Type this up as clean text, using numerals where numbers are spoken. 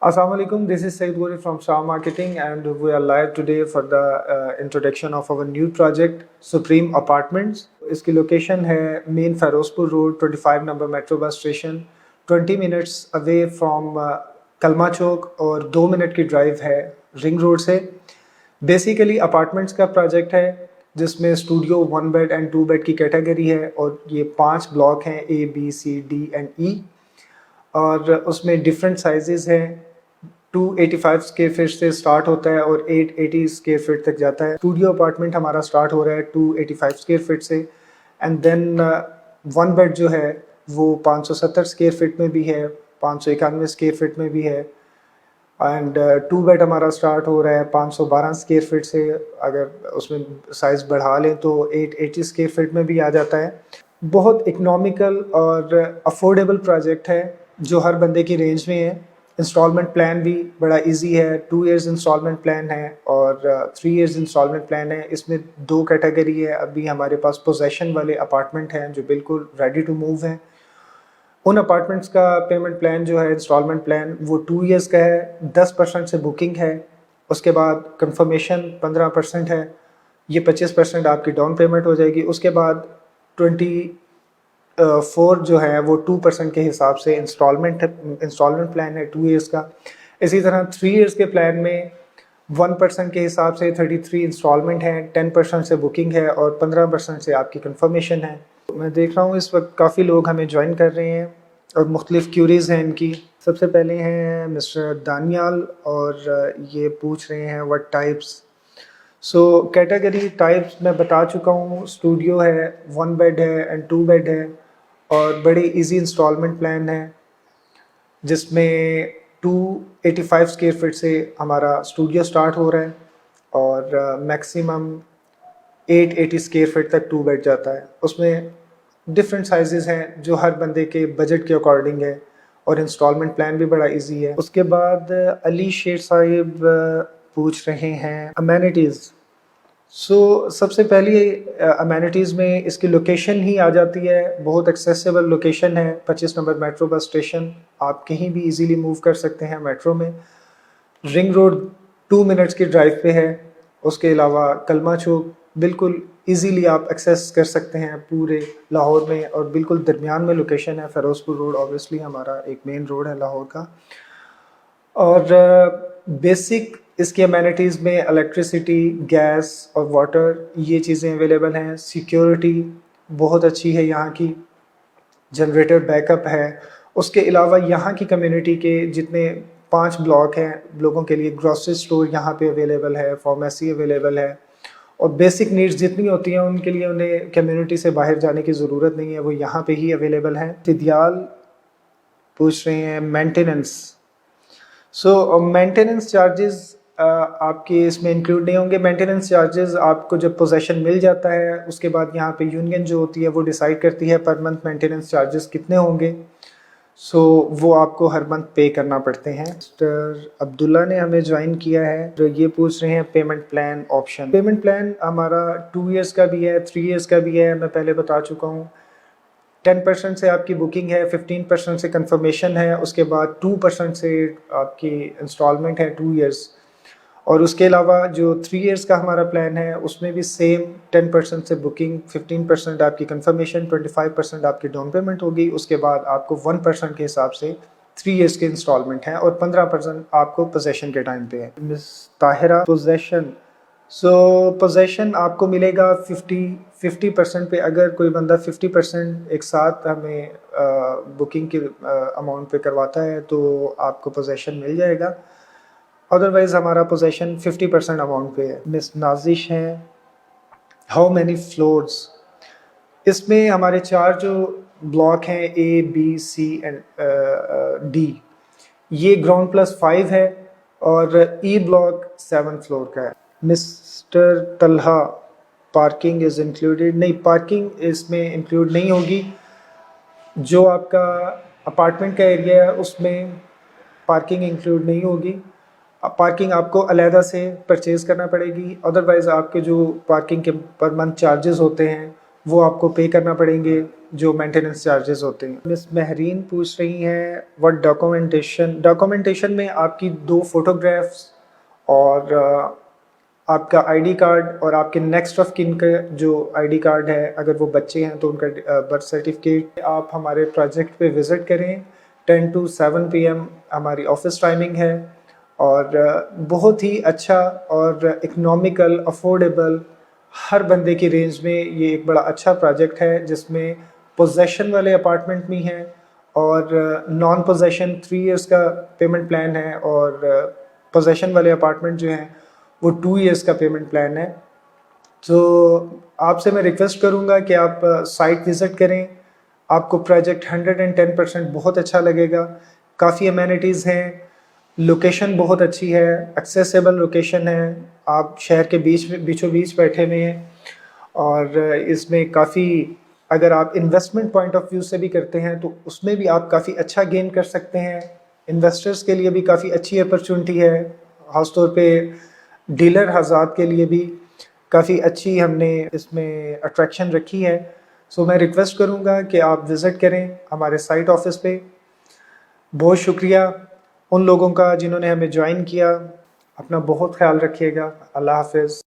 Assalamu alaikum, this is 𝐒𝐧𝐥𝐲 from Star Marketing and we are live today for the introduction of our new project Supreme Apartments. इसकी location है main Ferozepur road 25 number metro bus station 20 minutes away from कलमा चौक और 2 minute की drive है ring road से। Basically apartments का project है जिसमें स्टूडियो 1 बेड एंड 2 बेड की कैटेगरी है और ये 5 ब्लॉक हैं A, B, C, D and E और उसमें डिफरेंट साइजेस हैं। 285 स्क्वायर फीट से स्टार्ट होता है और 880 स्क्वायर फीट तक जाता है। स्टूडियो अपार्टमेंट हमारा स्टार्ट हो रहा है 285 स्क्वायर फीट से एंड देन 1 बेड जो है वो 570 स्क्वायर फीट में भी है, 591 स्क्वायर फीट में भी है एंड 2 बेड हमारा स्टार्ट हो रहा है 512 स्क्वायर फीट से। अगर उसमें साइज़ बढ़ा लें तो 880 स्क्वायर फीट में भी आ जाता है। बहुत इकोनॉमिकल और अफोर्डेबल प्रोजेक्ट है जो हर बंदे की रेंज में है। इंस्टॉलमेंट प्लान भी बड़ा इजी है, 2 इयर्स इंस्टॉलमेंट प्लान है और 3 इयर्स इंस्टॉलमेंट प्लान है। इसमें 2 कैटेगरी है। अभी हमारे पास पोजेशन वाले अपार्टमेंट हैं जो बिल्कुल रेडी टू मूव हैं। उन अपार्टमेंट्स का पेमेंट प्लान जो है इंस्टॉलमेंट प्लान वो 2 इयर्स का है, 10% से बुकिंग है, उसके बाद कंफर्मेशन 15% है, ये 25% आपकी डाउन पेमेंट हो जाएगी। उसके बाद 4 जो है वो 2% के हिसाब से इंस्टॉलमेंट प्लान है 2 इयर्स का। इसी तरह 3 इयर्स के प्लान में 1% के हिसाब से 33 इंस्टॉलमेंट है, 10% से बुकिंग है और 15% से आपकी कंफर्मेशन है। मैं देख रहा हूँ इस वक्त काफ़ी लोग हमें ज्वाइन कर रहे हैं और मुख्तलिफ़ क्यूरीज़ हैं इनकी। सबसे पहले हैं मिस्टर दानियाल और ये पूछ रहे हैं what types. So category types मैं बता चुका हूँ। स्टूडियो है, 1 बेड है एंड 2 बेड है और बड़े इजी इंस्टॉलमेंट प्लान है जिसमें 285 स्क्वायर फीट से हमारा स्टूडियो स्टार्ट हो रहा है और मैक्सिमम 880 स्क्वायर फीट तक 2 बेड जाता है। उसमें डिफरेंट साइजेस हैं जो हर बंदे के बजट के अकॉर्डिंग है और इंस्टॉलमेंट प्लान भी बड़ा इजी है। उसके बाद अली शेर साहिब पूछ रहे हैं अमेनिटीज़। सबसे पहले अमेनिटीज़ में इसकी लोकेशन ही आ जाती है। बहुत एक्सेसिबल लोकेशन है, 25 नंबर मेट्रो बस स्टेशन, आप कहीं भी इजीली मूव कर सकते हैं मेट्रो में। रिंग रोड 2 मिनट्स की ड्राइव पे है। उसके अलावा कलमा चौक बिल्कुल इजीली आप एक्सेस कर सकते हैं पूरे लाहौर में और बिल्कुल दरमियान में लोकेशन है। फ़िरोज़पुर रोड ऑब्वियसली हमारा एक मेन रोड है लाहौर का। और बेसिक इसकी अमेनिटीज़ में इलेक्ट्रिसिटी, गैस और वाटर ये चीज़ें अवेलेबल हैं। सिक्योरिटी बहुत अच्छी है यहाँ की, जनरेटर बैकअप है। उसके अलावा यहाँ की कम्युनिटी के जितने 5 ब्लॉक हैं लोगों के लिए ग्रॉसरी स्टोर यहाँ पे अवेलेबल है, फार्मेसी अवेलेबल है और बेसिक नीड्स जितनी होती हैं उनके लिए उन्हें कम्युनिटी से बाहर जाने की ज़रूरत नहीं है, वो यहाँ पे ही अवेलेबल हैं। तिदियाल पूछ रहे हैं मेंटेनेंस। मेंटेनेंस चार्जेस आपके इसमें इंक्लूड नहीं होंगे। मेंटेनेंस चार्जेस आपको जब पोजेशन मिल जाता है उसके बाद यहाँ पे यूनियन जो होती है वो डिसाइड करती है पर मंथ मेंटेनेंस चार्जेस कितने होंगे। वो आपको हर मंथ पे करना पड़ते हैं। मिस्टर अब्दुल्ला ने हमें ज्वाइन किया है जो ये पूछ रहे हैं payment plan option. Payment plan हमारा 2 इयर्स का भी है, 3 इयर्स का भी है। मैं पहले बता चुका हूँ। 10% से आपकी बुकिंग है, 15% से कंफर्मेशन है, उसके बाद 2% से आपकी इंस्टॉलमेंट है 2 इयर्स और उसके अलावा जो 3 इयर्स का हमारा प्लान है उसमें भी सेम 10% से बुकिंग, 15% आपकी कंफर्मेशन, 25% आपकी डाउन पेमेंट होगी। उसके बाद आपको 1% के हिसाब से 3 इयर्स के इंस्टॉलमेंट हैं और 15% आपको पोजेशन के टाइम पे है। Miss Tahira possession. पोजेशन आपको मिलेगा 50% पे। अगर कोई बंदा 50% एक साथ हमें बुकिंग के अमाउंट पे करवाता है तो आपको पोजेशन मिल जाएगा, अदरवाइज़ हमारा पोजेशन 50% अमाउंट पे है। मिस नाजिश हैं हाउ मैनी फ्लोर्स। इसमें हमारे 4 जो ब्लॉक हैं A, B, C and D, ये ग्राउंड +5 है और E ब्लॉक 7 फ्लोर का है। Mister Talha parking is included. नहीं, पार्किंग इसमें इंक्लूड नहीं होगी। जो आपका अपार्टमेंट का एरिया है उसमें पार्किंग इंक्लूड नहीं होगी। पार्किंग आपको अलहदा से परचेज़ करना पड़ेगी, अदरवाइज़ आपके जो पार्किंग के पर मंथ चार्जेस होते हैं वो आपको पे करना पड़ेंगे, जो मेंटेनेंस चार्जेस होते हैं। मिस महरीन पूछ रही हैं व्हाट डॉक्यूमेंटेशन में आपकी 2 फोटोग्राफ्स और आपका आईडी कार्ड और आपके नेक्स्ट ऑफ किन का जो आईडी कार्ड है, अगर वो बच्चे हैं तो उनका बर्थ सर्टिफिकेट। आप हमारे प्रोजेक्ट पे विज़िट करें। 10 to 7 PM हमारी ऑफिस टाइमिंग है और बहुत ही अच्छा और इकनॉमिकल, अफोर्डेबल, हर बंदे की रेंज में ये एक बड़ा अच्छा प्रोजेक्ट है, जिसमें पोजेशन वाले अपार्टमेंट भी हैं और नॉन पोजेशन 3 इयर्स का पेमेंट प्लान है और पोजेशन वाले अपार्टमेंट जो हैं वो 2 इयर्स का पेमेंट प्लान है। तो आपसे मैं रिक्वेस्ट करूँगा कि आप साइट विज़िट करें। आपको प्रोजेक्ट 110% बहुत अच्छा लगेगा। काफ़ी अमेनिटीज़ हैं, लोकेशन बहुत अच्छी है, एक्सेसिबल लोकेशन है, आप शहर के बीचों बीच बैठे हुए हैं और इसमें काफ़ी, अगर आप इन्वेस्टमेंट पॉइंट ऑफ व्यू से भी करते हैं तो उसमें भी आप काफ़ी अच्छा गेन कर सकते हैं। इन्वेस्टर्स के लिए भी काफ़ी अच्छी अपॉर्चुनिटी है, ख़ासतौर पे डीलर हज़रात के लिए भी काफ़ी अच्छी हमने इसमें अट्रैक्शन रखी है। सो मैं रिक्वेस्ट करूँगा कि आप विज़िट करें हमारे साइट ऑफिस पे। बहुत शुक्रिया उन लोगों का जिन्होंने हमें ज्वाइन किया। अपना बहुत ख्याल रखिएगा। अल्लाह हाफ़िज़।